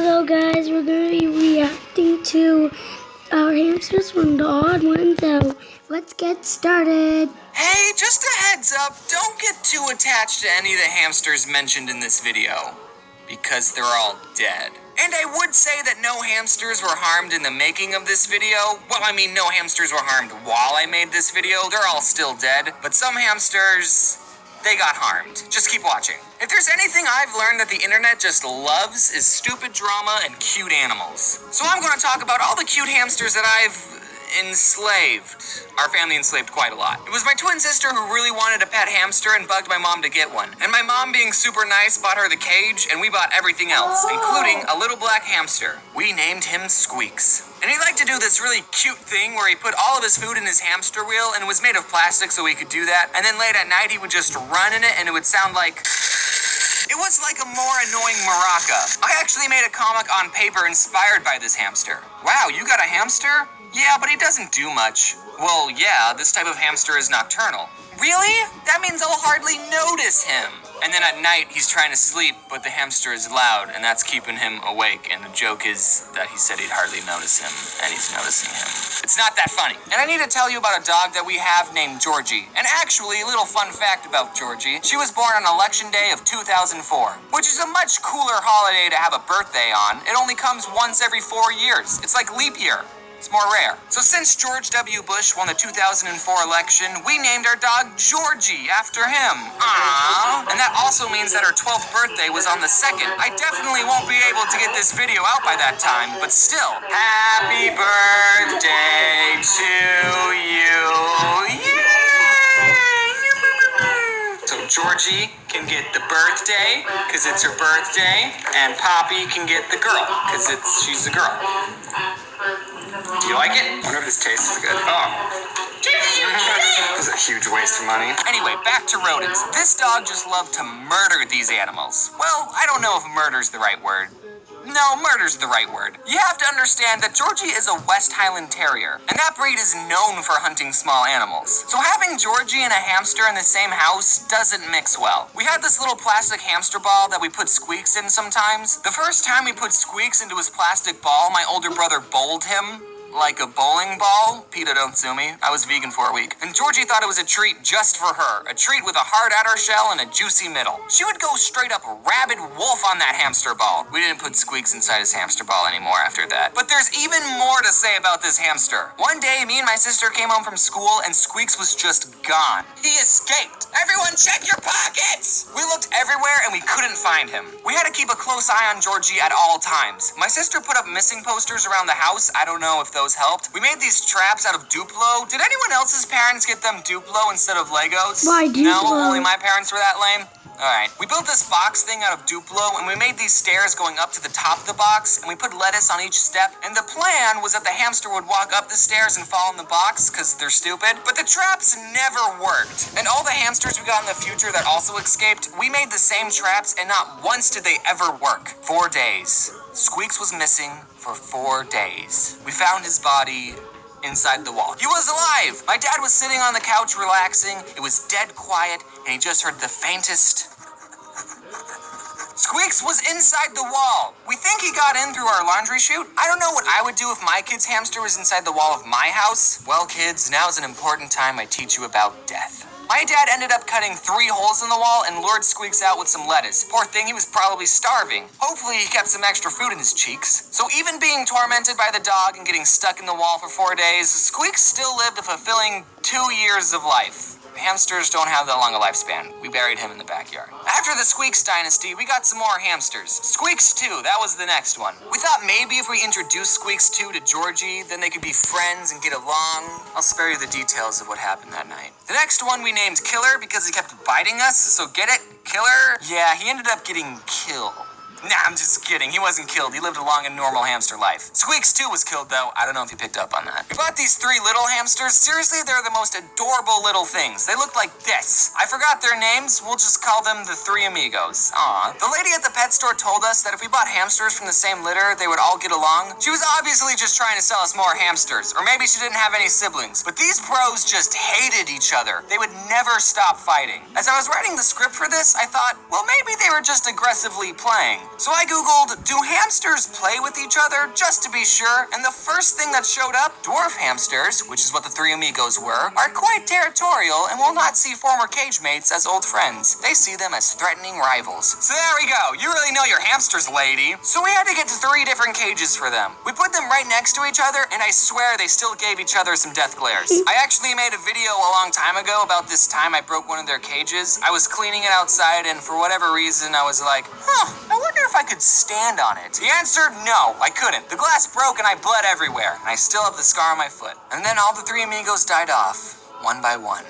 Hello guys, we're going to be reacting to our hamsters from the odd one, so let's get started. Hey, just a heads up, don't get too attached to any of the hamsters mentioned in this video, because they're all dead. And I would say that no hamsters were harmed in the making of this video. Well, I mean, no hamsters were harmed while I made this video. They're all still dead, but some hamsters, they got harmed. Just keep watching. If there's anything I've learned that the internet just loves is stupid drama and cute animals. So I'm going to talk about all the cute hamsters that I've enslaved. Our family enslaved quite a lot. It was my twin sister who really wanted a pet hamster and bugged my mom to get one. And my mom, being super nice, bought her the cage, and we bought everything else, including a little black hamster. We named him Squeaks. And he liked to do this really cute thing where he put all of his food in his hamster wheel, and it was made of plastic so he could do that. And then late at night, he would just run in it, and it would sound like... It was like a more annoying maraca. I actually made a comic on paper inspired by this hamster. Wow, you got a hamster? Yeah, but he doesn't do much. Well, yeah, this type of hamster is nocturnal. Really? That means I'll hardly notice him. And then at night, he's trying to sleep, but the hamster is loud, and that's keeping him awake. And the joke is that he said he'd hardly notice him, and he's noticing him. It's not that funny. And I need to tell you about a dog that we have named Georgie. And actually, a little fun fact about Georgie. She was born on Election Day of 2004, which is a much cooler holiday to have a birthday on. It only comes once every 4 years. It's like leap year. It's more rare. So since George W. Bush won the 2004 election, we named our dog Georgie after him. Aww. And that also means that her 12th birthday was on the 2nd. I definitely won't be able to get this video out by that time, but still, happy birthday to you. Yay! So Georgie can get the birthday, because it's her birthday, and Poppy can get the girl, because she's a girl. Do you like it? I wonder if this tastes good. Oh. This is a huge waste of money. Anyway, back to rodents. This dog just loved to murder these animals. Well, I don't know if murder's the right word. No, murder's the right word. You have to understand that Georgie is a West Highland Terrier, and that breed is known for hunting small animals. So having Georgie and a hamster in the same house doesn't mix well. We had this little plastic hamster ball that we put Squeaks in sometimes. The first time we put Squeaks into his plastic ball, my older brother bowled him. Like a bowling ball? PETA, don't sue me. I was vegan for a week. And Georgie thought it was a treat just for her. A treat with a hard outer shell and a juicy middle. She would go straight up rabid wolf on that hamster ball. We didn't put Squeaks inside his hamster ball anymore after that. But there's even more to say about this hamster. One day, me and my sister came home from school and Squeaks was just gone. He escaped. Everyone check your pockets! We looked everywhere and we couldn't find him. We had to keep a close eye on Georgie at all times. My sister put up missing posters around the house. I don't know if those helped. We made these traps out of Duplo. Did anyone else's parents get them Duplo instead of Legos? Why Duplo? No, only my parents were that lame? Alright, we built this box thing out of Duplo, and we made these stairs going up to the top of the box, and we put lettuce on each step, and the plan was that the hamster would walk up the stairs and fall in the box, because they're stupid, but the traps never worked. And all the hamsters we got in the future that also escaped, we made the same traps, and not once did they ever work. 4 days. Squeaks was missing for 4 days. We found his body inside the wall. He was alive! My dad was sitting on the couch relaxing. It was dead quiet, and he just heard the faintest... Squeaks was inside the wall. We think he got in through our laundry chute. I don't know what I would do if my kid's hamster was inside the wall of my house. Well, kids, now's an important time I teach you about death. My dad ended up cutting 3 holes in the wall and lured Squeaks out with some lettuce. Poor thing, he was probably starving. Hopefully he kept some extra food in his cheeks. So even being tormented by the dog and getting stuck in the wall for 4 days, Squeaks still lived a fulfilling 2 years of life. Hamsters don't have that long a lifespan. We buried him in the backyard. After the Squeaks dynasty, we got some more hamsters. Squeaks 2, that was the next one. We thought maybe if we introduced Squeaks 2 to Georgie, then they could be friends and get along. I'll spare you the details of what happened that night. The next one we named Killer because he kept biting us, so get it? Killer? Yeah, he ended up getting killed. Nah, I'm just kidding. He wasn't killed. He lived a long and normal hamster life. Squeaks 2 was killed, though. I don't know if you picked up on that. We bought these 3 little hamsters. Seriously, they're the most adorable little things. They look like this. I forgot their names. We'll just call them the 3 amigos. Aw. The lady at the pet store told us that if we bought hamsters from the same litter, they would all get along. She was obviously just trying to sell us more hamsters. Or maybe she didn't have any siblings. But these bros just hated each other. They would never stop fighting. As I was writing the script for this, I thought, well, maybe they were just aggressively playing. So I googled, do hamsters play with each other, just to be sure, and the first thing that showed up, dwarf hamsters, which is what the three amigos were, are quite territorial and will not see former cage mates as old friends. They see them as threatening rivals. So there we go, you really know your hamsters, lady. So we had to get 3 different cages for them. We put them right next to each other, and I swear they still gave each other some death glares. I actually made a video a long time ago about this time I broke one of their cages. I was cleaning it outside, and for whatever reason, I was like, I wonder if I could stand on it. The answer, no, I couldn't. The glass broke and I bled everywhere, and I still have the scar on my foot. And then all the 3 amigos died off, one by one.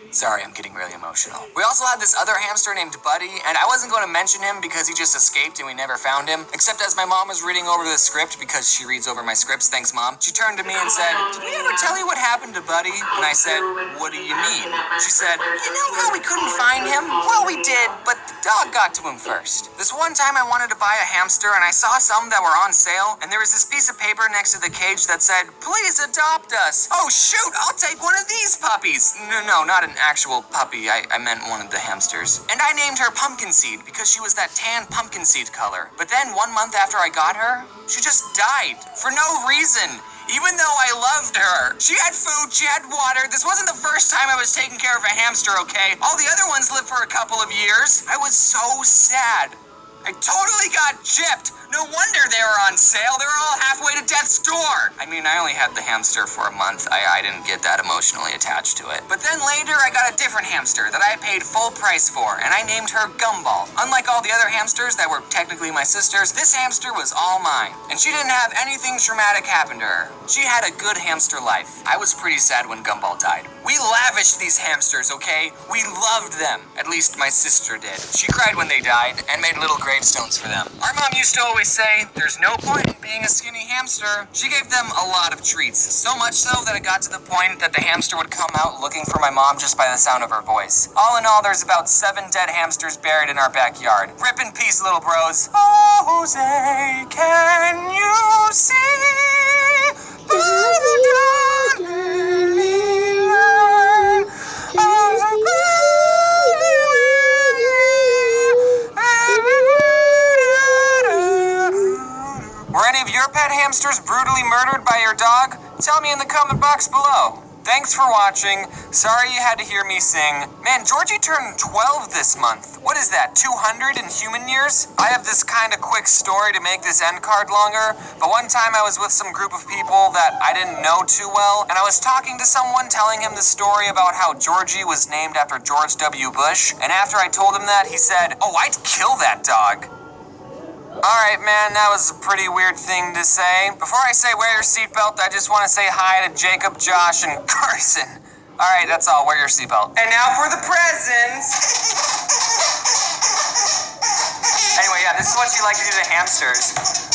Sorry, I'm getting really emotional. We also had this other hamster named Buddy, and I wasn't going to mention him because he just escaped and we never found him. Except as my mom was reading over the script, because she reads over my scripts, thanks Mom, she turned to me and said, "Did we ever tell you what happened to Buddy?" And I said, "What do you mean?" She said, "You know how we couldn't find him? Well, we did, but the dog got to him first." This one time I wanted to buy a hamster and I saw some that were on sale, and there was this piece of paper next to the cage that said, "Please adopt us." Oh shoot, I'll take one of these puppies. No, not an actual puppy. I meant one of the hamsters. And I named her Pumpkin Seed because she was that tan pumpkin seed color. But then 1 month after I got her, she just died for no reason. Even though I loved her. She had food, she had water. This wasn't the first time I was taking care of a hamster, okay? All the other ones lived for a couple of years. I was so sad. I totally got gypped. No wonder they were on sale. They were all halfway to death's door. I mean, I only had the hamster for a month. I didn't get that emotionally attached to it. But then later, I got a different hamster that I paid full price for, and I named her Gumball. Unlike all the other hamsters that were technically my sisters, this hamster was all mine. And she didn't have anything traumatic happen to her. She had a good hamster life. I was pretty sad when Gumball died. We lavished these hamsters, okay? We loved them. At least my sister did. She cried when they died and made little gravestones for them. Our mom used to always say, there's no point in being a skinny hamster. She gave them a lot of treats. So much so that it got to the point that the hamster would come out looking for my mom just by the sound of her voice. All in all, there's about 7 dead hamsters buried in our backyard. Rip in peace, little bros. Oh, Jose, can you see by the dawn-gleaming light of a Were any of your pet hamsters brutally murdered by your dog? Tell me in the comment box below. Thanks for watching. Sorry you had to hear me sing. Man, Georgie turned 12 this month. What is that, 200 in human years? I have this kind of quick story to make this end card longer, but one time I was with some group of people that I didn't know too well, and I was talking to someone telling him the story about how Georgie was named after George W. Bush, and after I told him that, he said, "Oh, I'd kill that dog." Alright, man, that was a pretty weird thing to say. Before I say wear your seatbelt, I just want to say hi to Jacob, Josh, and Carson. Alright, that's all. Wear your seatbelt. And now for the presents! Anyway, yeah, this is what you like to do to hamsters.